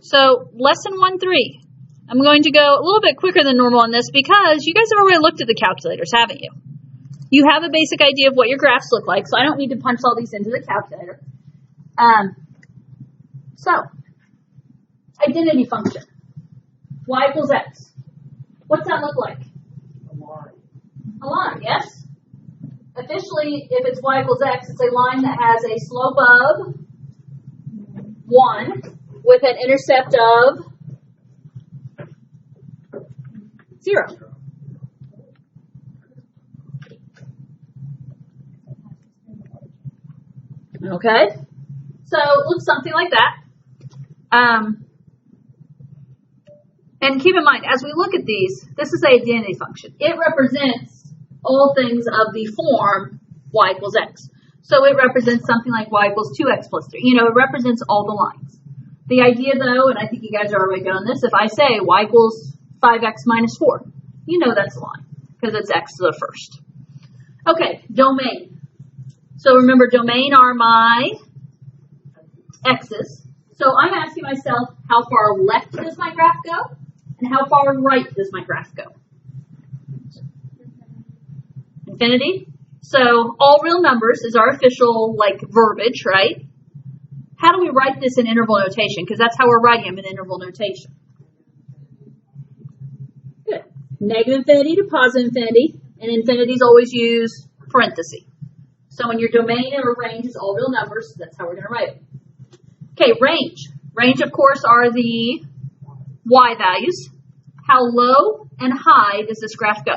So lesson 1-3. I'm going to go a little bit quicker than normal on this because you guys have already looked at the calculators, haven't you? You have a basic idea of what your graphs look like, so I don't need to punch all these into the calculator. So, identity function. Y equals x. What's that look like? A line, yes? Officially, if it's y equals x, it's a line that has a slope of 1 with an intercept of 0. Okay? So it looks something like that. And keep in mind, as we look at these, this is an identity function. It represents all things of the form y equals x. So it represents something like y equals 2x plus 3. You know, it represents all the lines. The idea, though, and I think you guys are already good on this, if I say y equals 5x minus 4, you know that's a line because it's x to the first. Okay, domain. So remember, domain are my x's. So I'm asking myself, how far left does my graph go? And how far right does my graph go? Infinity. So all real numbers is our official verbiage, right? How do we write this in interval notation? Because that's how we're writing them in interval notation. Good. Negative infinity to positive infinity, and infinities always use parentheses. So when your domain or range is all real numbers, that's how we're going to write it. Okay, range. Range, of course, are the y values. How low and high does this graph go?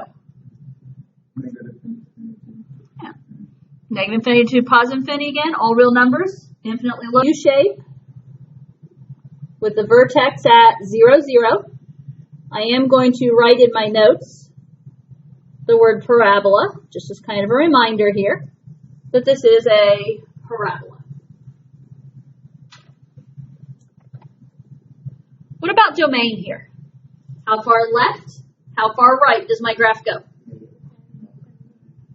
Yeah. Negative infinity to positive infinity again, all real numbers, infinitely low. U-shape with the vertex at 0, 0. I am going to write in my notes the word parabola, just as kind of a reminder here that this is a parabola. What about domain here? How far left, how far right does my graph go?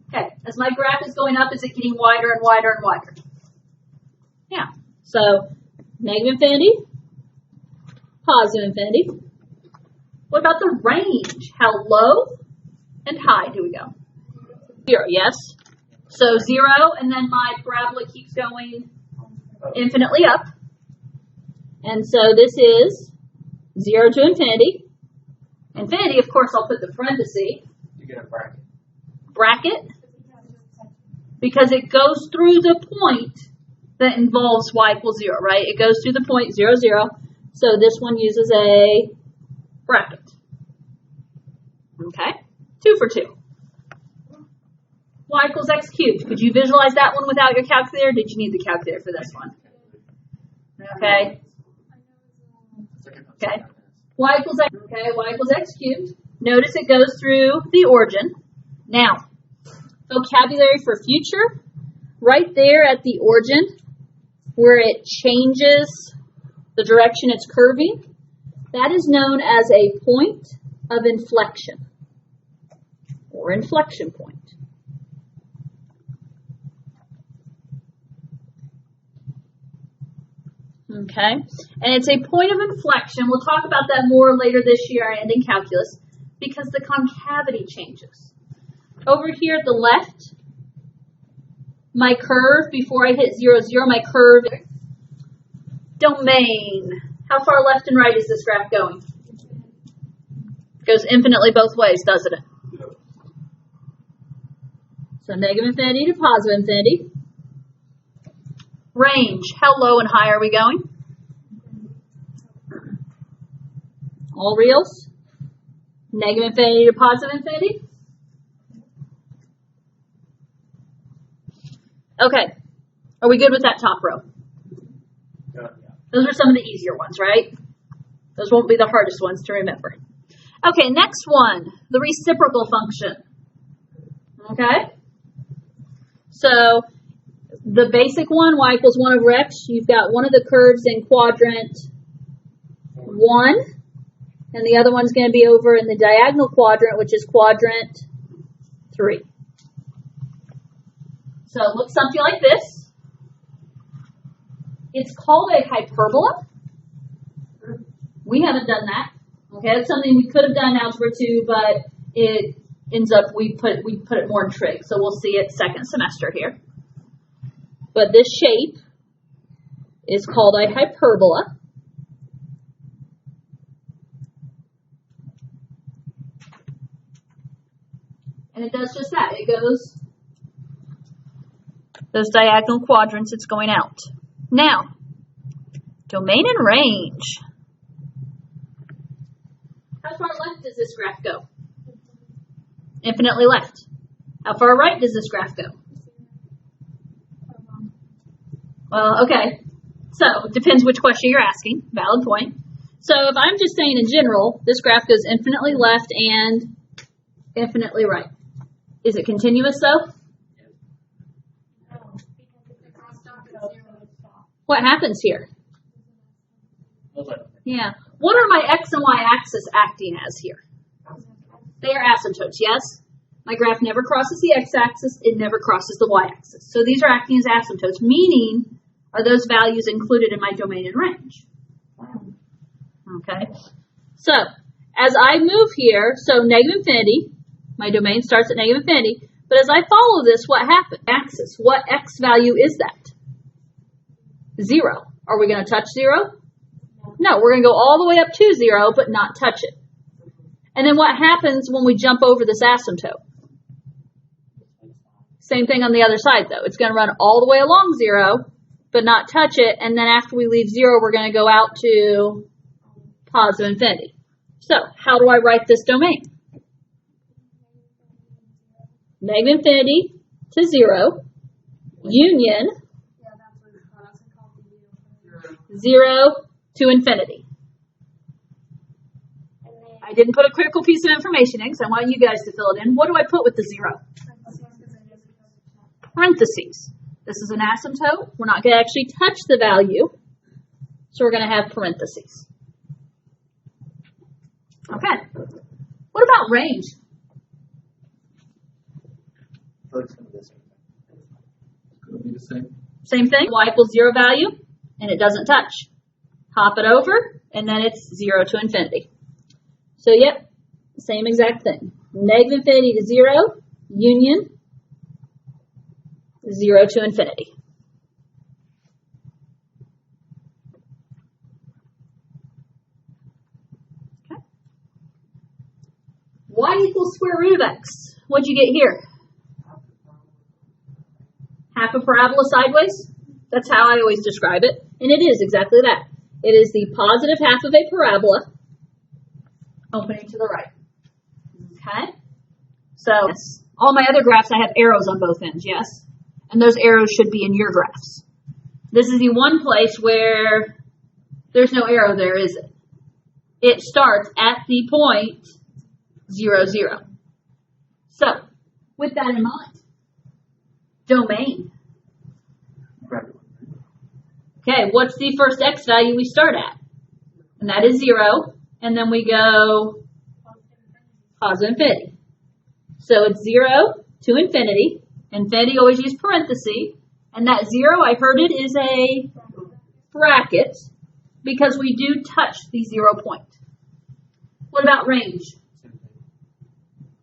Okay, as my graph is going up, is it getting wider and wider and wider? Yeah, so negative infinity, positive infinity. What about the range? How low and high do we go? 0, yes? So 0, and then my parabola keeps going infinitely up. And so this is 0 to infinity. Infinity, of course, I'll put the parenthesis. You get a bracket. Bracket. Because it goes through the point that involves y equals 0, right? It goes through the point 0, 0. So this one uses a bracket. Okay? 2 for 2. Y equals x cubed. Could you visualize that one without your calculator? Did you need the calculator for this one? Okay. Okay. Y equals x. Okay. Y equals x cubed. Notice it goes through the origin. Now, vocabulary for future. Right there at the origin, where it changes the direction it's curving, that is known as a point of inflection, or inflection point. Okay, and it's a point of inflection. We'll talk about that more later this year and in calculus because the concavity changes. Over here at the left, my curve, before I hit 0, 0, my curve, domain. How far left and right is this graph going? It goes infinitely both ways, doesn't it? So negative infinity to positive infinity. Range, how low and high are we going? All reals. Negative infinity to positive infinity. Okay, are we good with that top row? Yeah. Those are some of the easier ones, right? Those won't be the hardest ones to remember. Okay, next one, the reciprocal function. Okay? So, the basic one, y equals 1 over x, you've got one of the curves in quadrant 1, and the other one's going to be over in the diagonal quadrant, which is quadrant 3. So it looks something like this. It's called a hyperbola We haven't done that. Okay, that's something we could have done in Algebra 2, but it ends up we put it more in trig. So we'll see it second semester here. But this shape is called a hyperbola. And it does just that. It goes those diagonal quadrants, it's going out. Now, domain and range. How far left does this graph go? Infinitely left. How far right does this graph go? Well, okay. So, it depends which question you're asking. Valid point. So, if I'm just saying in general, this graph goes infinitely left and infinitely right. Is it continuous though? What happens here? Yeah. What are my x and y axis acting as here? They are asymptotes, yes? My graph never crosses the x-axis, it never crosses the y-axis. So these are acting as asymptotes, meaning are those values included in my domain and range? Okay. So, as I move here, so negative infinity, my domain starts at negative infinity, but as I follow this, what happens? Axis, what x value is that? 0. Are we going to touch 0? No, we're going to go all the way up to 0, but not touch it. And then what happens when we jump over this asymptote? Same thing on the other side, though. It's going to run all the way along 0, but not touch it. And then after we leave 0, we're going to go out to positive infinity. So, how do I write this domain? Negative infinity to 0, union 0 to infinity. I didn't put a critical piece of information in because I want you guys to fill it in. What do I put with the 0? Parentheses. This is an asymptote. We're not going to actually touch the value, so we're going to have parentheses. Okay. What about range? Same thing. Y equals 0 value, and it doesn't touch. Hop it over, and then it's 0 to infinity. So, yep, same exact thing. Negative infinity to 0, union 0 to infinity. Okay. Y equals square root of x. What'd you get here? Half a parabola sideways? That's how I always describe it. And it is exactly that. It is the positive half of a parabola opening to the right. Okay? So, all my other graphs, I have arrows on both ends, yes? And those arrows should be in your graphs. This is the one place where there's no arrow there, is it? It starts at the point 0, 0. So, with that in mind, domain. Okay, what's the first x value we start at? And that is 0. And then we go positive infinity. So it's 0 to infinity. Infinity always use parentheses. And that 0, I heard it, is a bracket because we do touch the 0 point. What about range?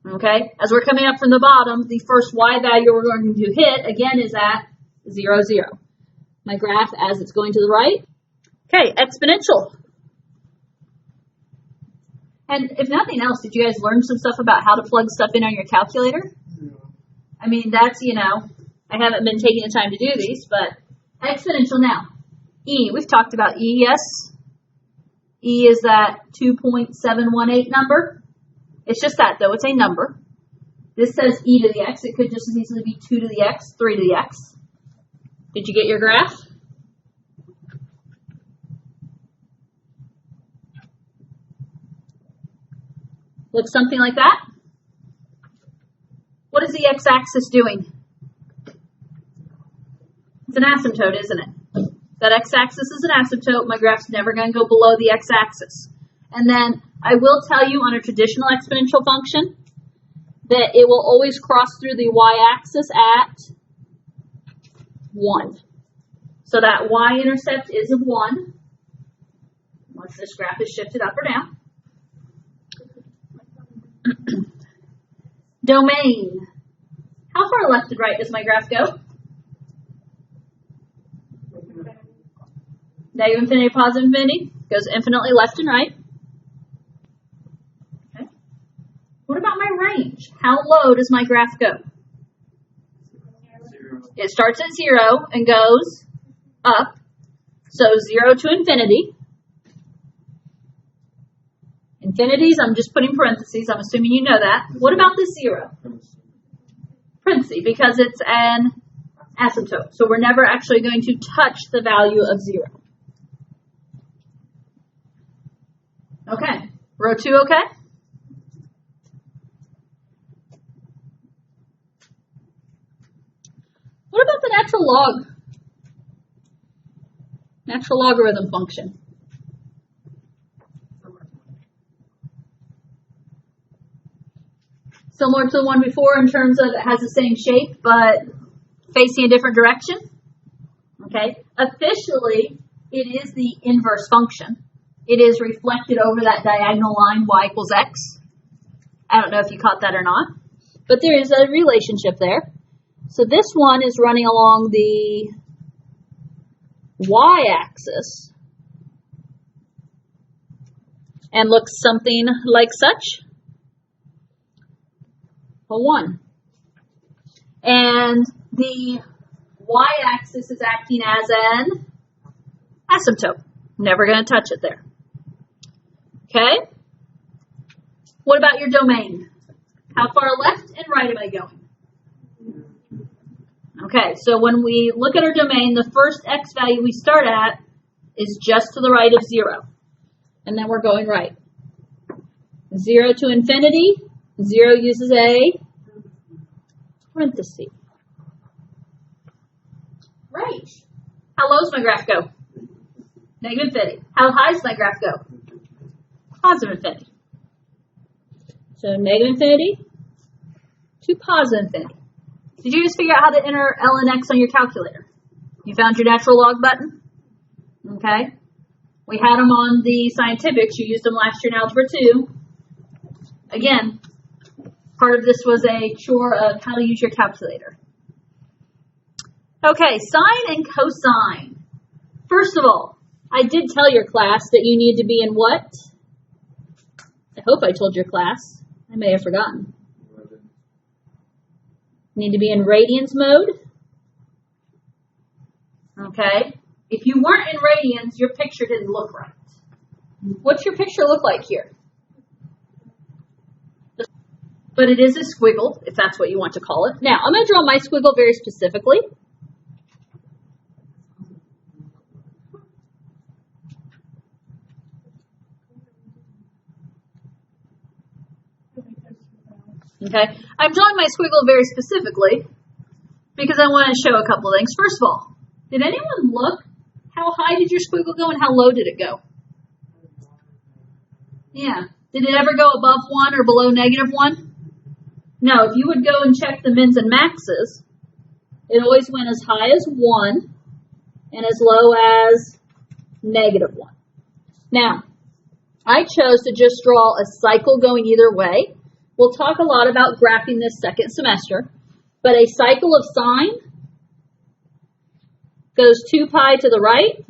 Okay, as we're coming up from the bottom, the first y value we're going to hit, again, is at 0, 0. My graph as it's going to the right. Okay, exponential. And if nothing else, did you guys learn some stuff about how to plug stuff in on your calculator? Yeah. I mean, that's, I haven't been taking the time to do these, but exponential now. E, we've talked about E, yes? E is that 2.718 number. It's just that, though. It's a number. This says e to the x. It could just as easily be 2 to the x, 3 to the x. Did you get your graph? Looks something like that. What is the x-axis doing? It's an asymptote, isn't it? That x-axis is an asymptote. My graph's never going to go below the x-axis. And then I will tell you on a traditional exponential function that it will always cross through the y-axis at 1. So that y-intercept is of 1. I'll once this graph is shifted up or down. Domain. How far left and right does my graph go? Negative infinity, positive infinity. Goes infinitely left and right. Okay. What about my range? How low does my graph go? 0. It starts at 0 and goes up. So 0 to infinity. Infinities, I'm just putting parentheses. I'm assuming you know that. What about the 0? Parentheses, because it's an asymptote. So we're never actually going to touch the value of 0. Okay. Row 2, okay? What about the natural log? Natural logarithm function. Similar to the one before in terms of it has the same shape, but facing a different direction. Okay. Officially, it is the inverse function. It is reflected over that diagonal line y equals x. I don't know if you caught that or not, but there is a relationship there. So this one is running along the y-axis and looks something like such. A 1. And the y-axis is acting as an asymptote. Never going to touch it there. Okay? What about your domain? How far left and right am I going? Okay, so when we look at our domain, the first x value we start at is just to the right of 0. And then we're going right. 0 to infinity. 0 uses a parenthesis. Range. How low does my graph go? Negative infinity. How high does my graph go? Positive infinity. So negative infinity to positive infinity. Did you just figure out how to enter ln x on your calculator? You found your natural log button? Okay. We had them on the scientifics. You used them last year in Algebra 2. Again, part of this was a chore of how to use your calculator. Okay, sine and cosine. First of all, I did tell your class that you need to be in what? I hope I told your class. I may have forgotten. You need to be in radians mode. Okay. If you weren't in radians, your picture didn't look right. What's your picture look like here? But it is a squiggle, if that's what you want to call it. Now, I'm going to draw my squiggle very specifically. Okay, I'm drawing my squiggle very specifically because I want to show a couple of things. First of all, did anyone look? How high did your squiggle go and how low did it go? Yeah. Did it ever go above 1 or below -1? No, if you would go and check the mins and maxes, it always went as high as 1 and as low as -1. Now, I chose to just draw a cycle going either way. We'll talk a lot about graphing this second semester, but a cycle of sine goes 2 pi to the right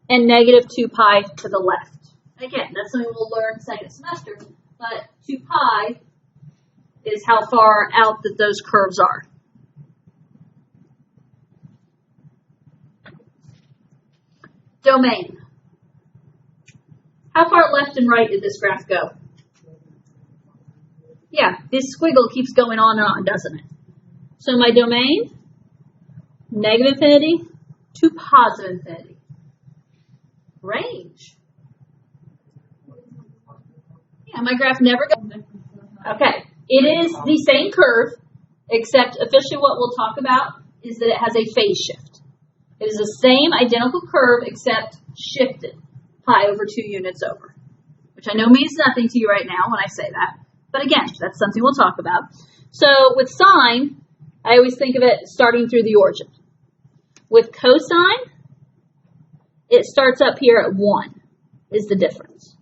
and -2 pi to the left. Again, that's something we'll learn second semester, but 2 pi is how far out that those curves are. Domain. How far left and right did this graph go? Yeah, this squiggle keeps going on and on, doesn't it? So my domain, negative infinity to positive infinity. Range. Yeah, my graph never goes. Okay, it is the same curve, except officially what we'll talk about is that it has a phase shift. It is the same identical curve, except shifted pi over 2 units over, which I know means nothing to you right now when I say that. But again, that's something we'll talk about. So with sine, I always think of it starting through the origin. With cosine, it starts up here at 1 is the difference.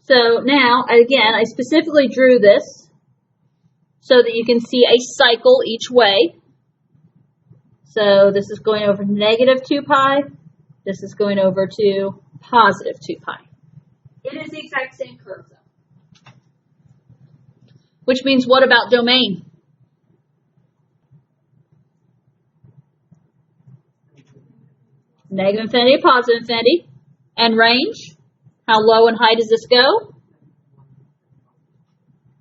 So now, again, I specifically drew this so that you can see a cycle each way. So this is going over to negative 2 pi. This is going over to positive 2 pi. It is the exact same curve, though. Which means, what about domain? Negative infinity, positive infinity. And range? How low and high does this go?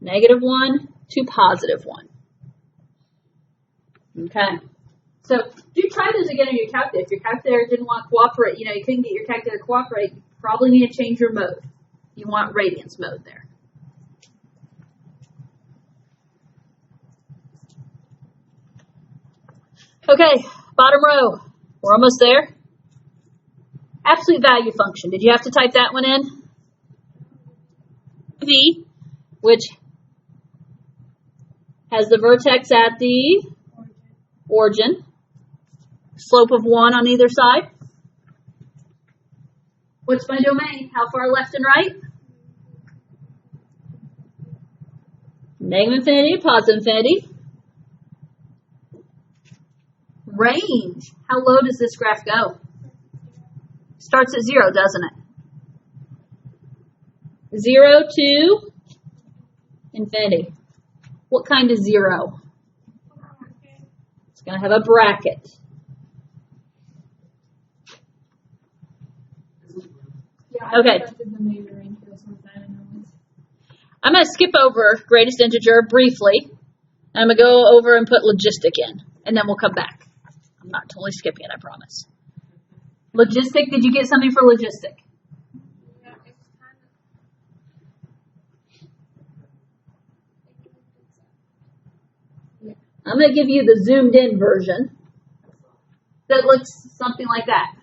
Negative 1 to positive 1. Okay. So do try those again on your calculator. If your calculator didn't want to cooperate, you couldn't get your calculator to cooperate, you probably need to change your mode. You want radians mode there. Okay, bottom row. We're almost there. Absolute value function. Did you have to type that one in? V, which has the vertex at the origin. Slope of 1 on either side. What's my domain? How far left and right? Negative infinity, positive infinity. Range. How low does this graph go? Starts at 0, doesn't it? 0 to infinity. What kind of 0? It's going to have a bracket. Okay. I'm going to skip over greatest integer briefly. I'm going to go over and put logistic in, and then we'll come back. I'm not totally skipping it, I promise. Logistic, did you get something for logistic? I'm going to give you the zoomed in version that looks something like that.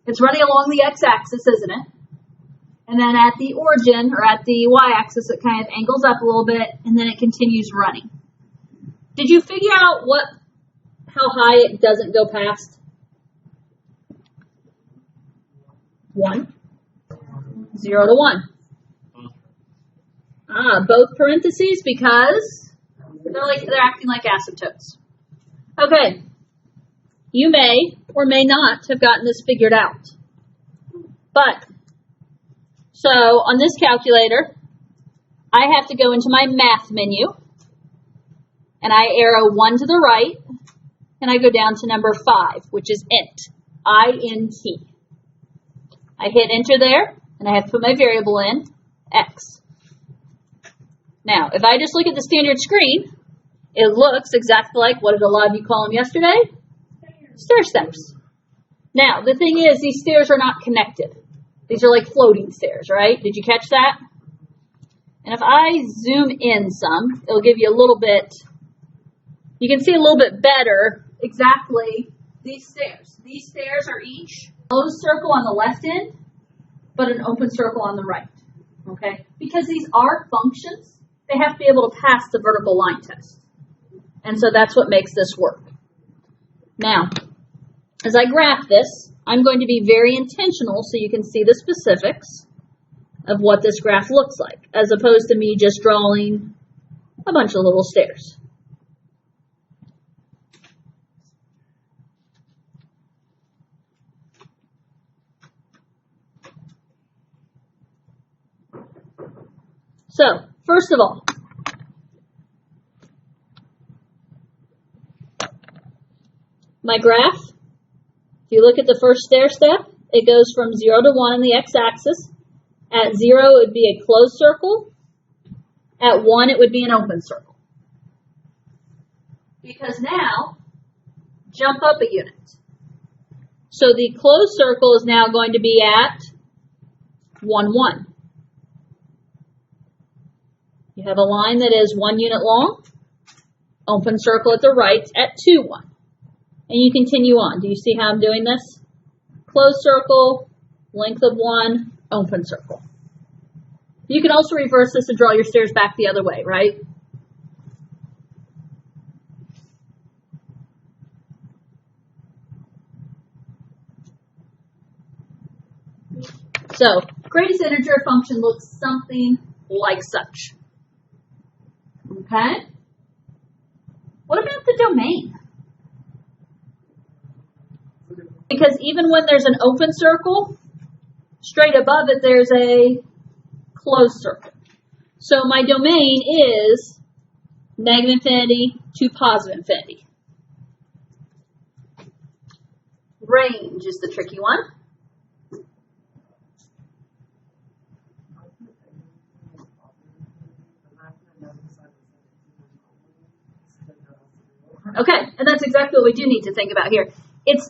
It's running along the x-axis, isn't it? And then at the origin, or at the y-axis, it kind of angles up a little bit, and then it continues running. Did you figure out how high it doesn't go past? 1. 0 to 1. Both parentheses because they're acting like asymptotes. Okay. You may or may not have gotten this figured out. But, so on this calculator, I have to go into my math menu, and I arrow 1 to the right, and I go down to number 5, which is int, I-N-T. I hit enter there, and I have to put my variable in, x. Now, if I just look at the standard screen, it looks exactly like, what did a lot of you call them yesterday? Stair steps. Now, the thing is, these stairs are not connected. These are like floating stairs, right? Did you catch that? And if I zoom in some, it'll give you a little bit, you can see a little bit better exactly these stairs. These stairs are each closed circle on the left end, but an open circle on the right. Okay? Because these are functions, they have to be able to pass the vertical line test. And so that's what makes this work. Now, as I graph this, I'm going to be very intentional so you can see the specifics of what this graph looks like, as opposed to me just drawing a bunch of little stairs. So, first of all, my graph, if you look at the first stair step, it goes from 0 to 1 on the x-axis. At 0, it would be a closed circle. At 1, it would be an open circle. Because now, jump up a unit. So the closed circle is now going to be at 1, 1. You have a line that is 1 unit long, open circle at the right at 2, 1. And you continue on. Do you see how I'm doing this? Closed circle, length of 1, open circle. You can also reverse this and draw your stairs back the other way, right? So, greatest integer function looks something like such. Okay? What about the domain? Because even when there's an open circle, straight above it there's a closed circle. So my domain is negative infinity to positive infinity. Range is the tricky one. Okay, and that's exactly what we do need to think about here. It's,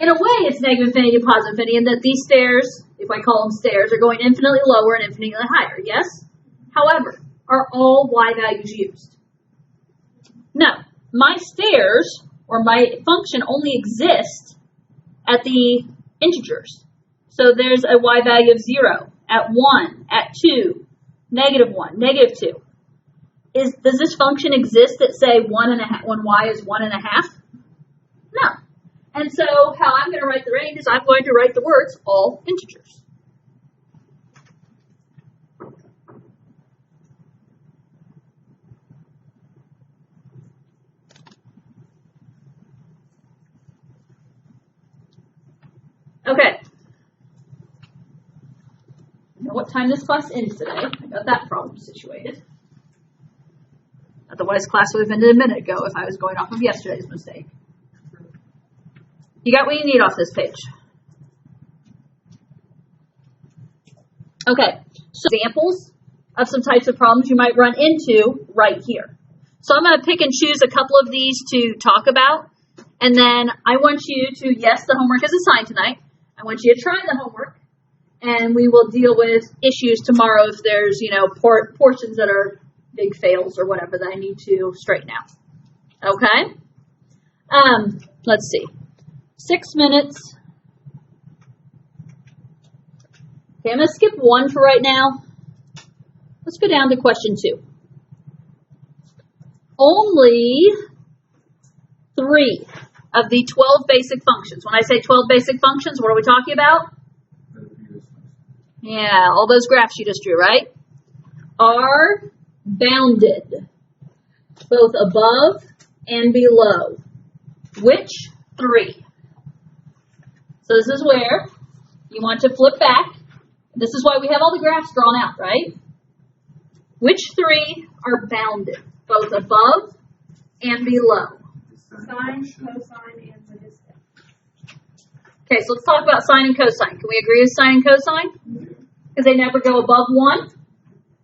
in a way, it's negative infinity to positive infinity, in that these stairs, if I call them stairs, are going infinitely lower and infinitely higher, yes? However, are all y values used? No. My stairs, or my function, only exist at the integers. So there's a y value of 0, at 1, at 2, negative 1, negative 2. Does this function exist at, say, 1.5 when y is 1.5? No. And so how I'm going to write the range is I'm going to write the words all integers. Okay. I know what time this class ends today. I got that problem situated. Otherwise, class would have ended a minute ago if I was going off of yesterday's mistake. You got what you need off this page. Okay, so examples of some types of problems you might run into right here. So I'm going to pick and choose a couple of these to talk about, and then I want you to, yes, the homework is assigned tonight. I want you to try the homework, and we will deal with issues tomorrow if there's, portions that are big fails or whatever that I need to straighten out. Okay? Let's see. 6 minutes. Okay, I'm going to skip 1 for right now. Let's go down to question 2. Only 3 of the 12 basic functions. When I say 12 basic functions, what are we talking about? Yeah, all those graphs you just drew, right? Are bounded, both above and below. Which 3? So this is where you want to flip back. This is why we have all the graphs drawn out, right? Which 3 are bounded, both above and below? Sine, cosine, and sadistic. Okay, so let's talk about sine and cosine. Can we agree with sine and cosine? Because they never go above 1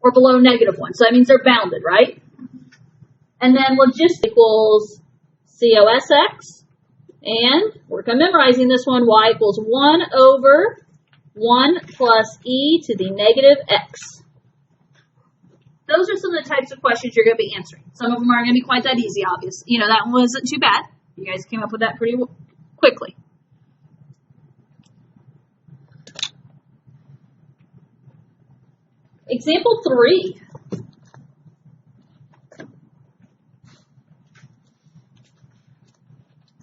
or below negative 1. So that means they're bounded, right? And then logist equals cosx. And work on memorizing this one. Y equals 1 over 1 plus e to the negative x. Those are some of the types of questions you're going to be answering. Some of them aren't going to be quite that easy, obviously. That one wasn't too bad. You guys came up with that pretty quickly. Example 3.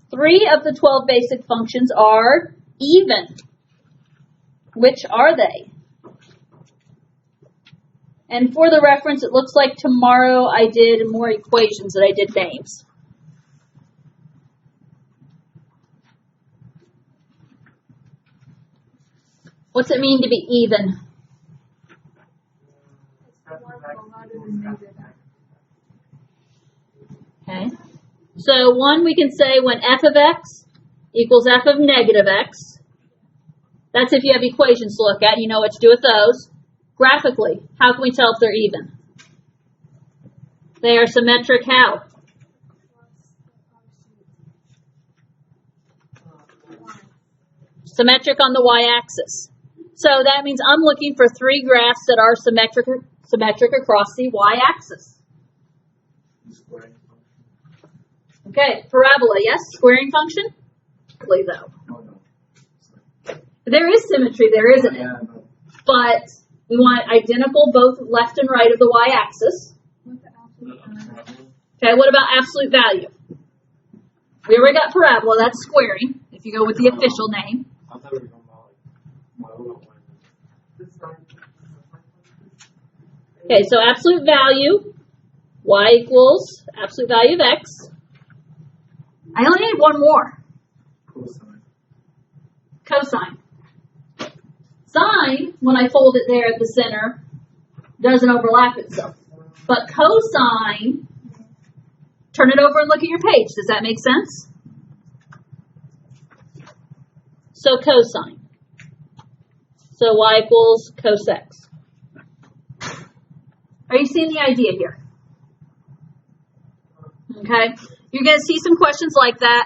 Three of the 12 basic functions are even. Which are they? And for the reference, it looks like tomorrow I did more equations than I did names. What's it mean to be even? Okay. So 1, we can say when f of x equals f of negative x. That's if you have equations to look at. You know what to do with those. Graphically, how can we tell if they're even? They are symmetric how? Symmetric on the y-axis. So that means I'm looking for 3 graphs that are symmetric across the y-axis. Okay, parabola, yes? Squaring function? Though. There is symmetry there, isn't it? But we want identical both left and right of the y-axis. Okay, what about absolute value? We already got parabola, that's squaring, if you go with the official name. Okay, so absolute value, y equals absolute value of x. I only need one more. Cosine. Cosine. Sine, when I fold it there at the center, doesn't overlap itself. But cosine, turn it over and look at your page. Does that make sense? So cosine. So y equals cos x. Are you seeing the idea here? Okay. You're going to see some questions like that.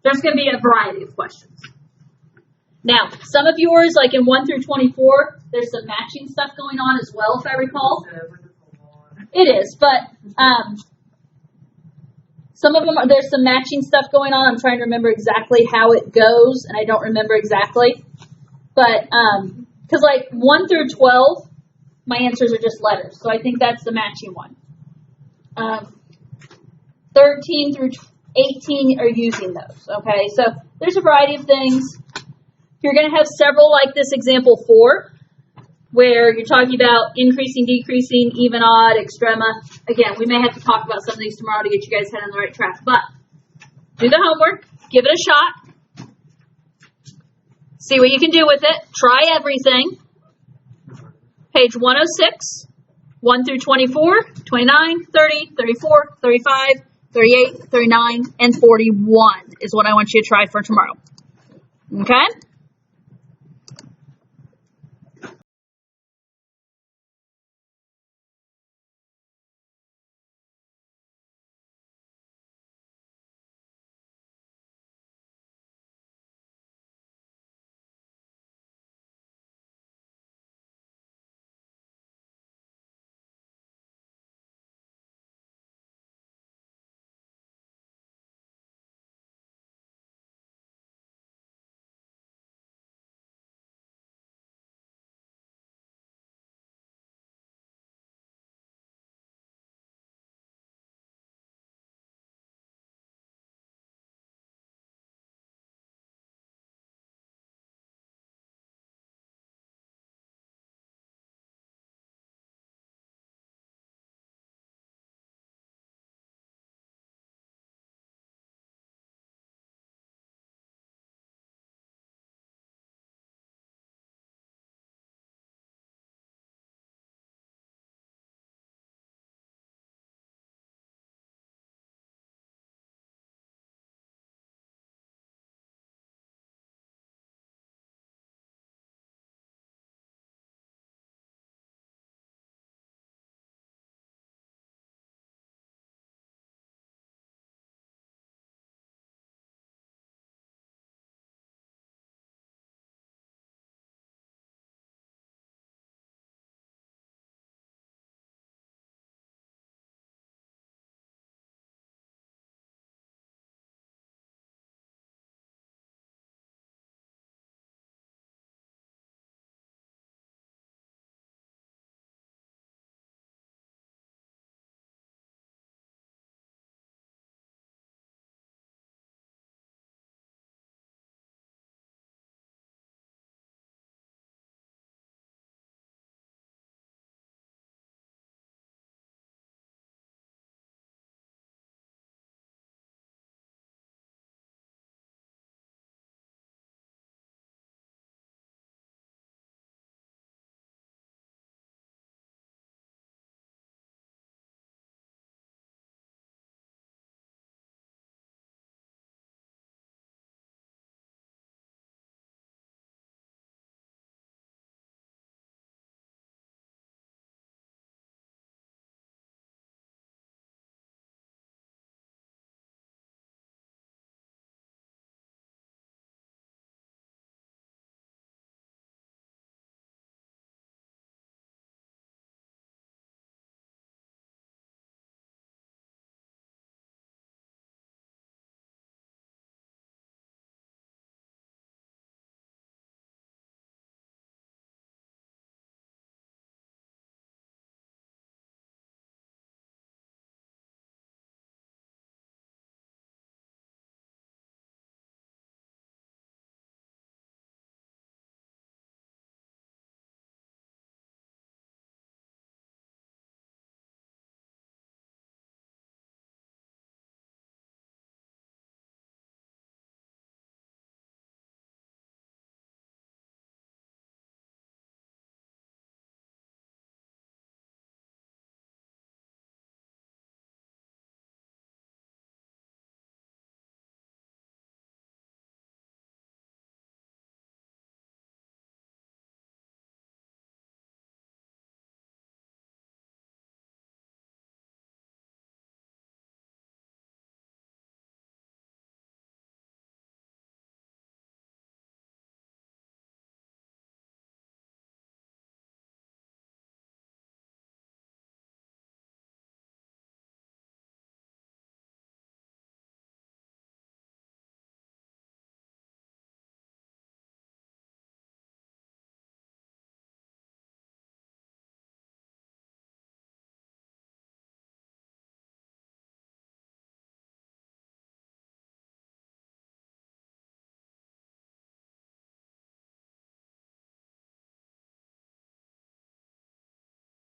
There's going to be a variety of questions. Now, some of yours, like in 1 through 24, there's some matching stuff going on as well, if I recall. It is, but some of them, there's some matching stuff going on. I'm trying to remember exactly how it goes, and I don't remember exactly. But, because like 1 through 12, my answers are just letters, so I think that's the matching one. 13 through 18 are using those, okay? So there's a variety of things. You're going to have several like this example 4, where you're talking about increasing, decreasing, even, odd, extrema. Again, we may have to talk about some of these tomorrow to get you guys head on the right track. But do the homework, give it a shot, see what you can do with it, try everything. Page 106, 1 through 24, 29, 30, 34, 35, 38, 39, and 41 is what I want you to try for tomorrow. Okay?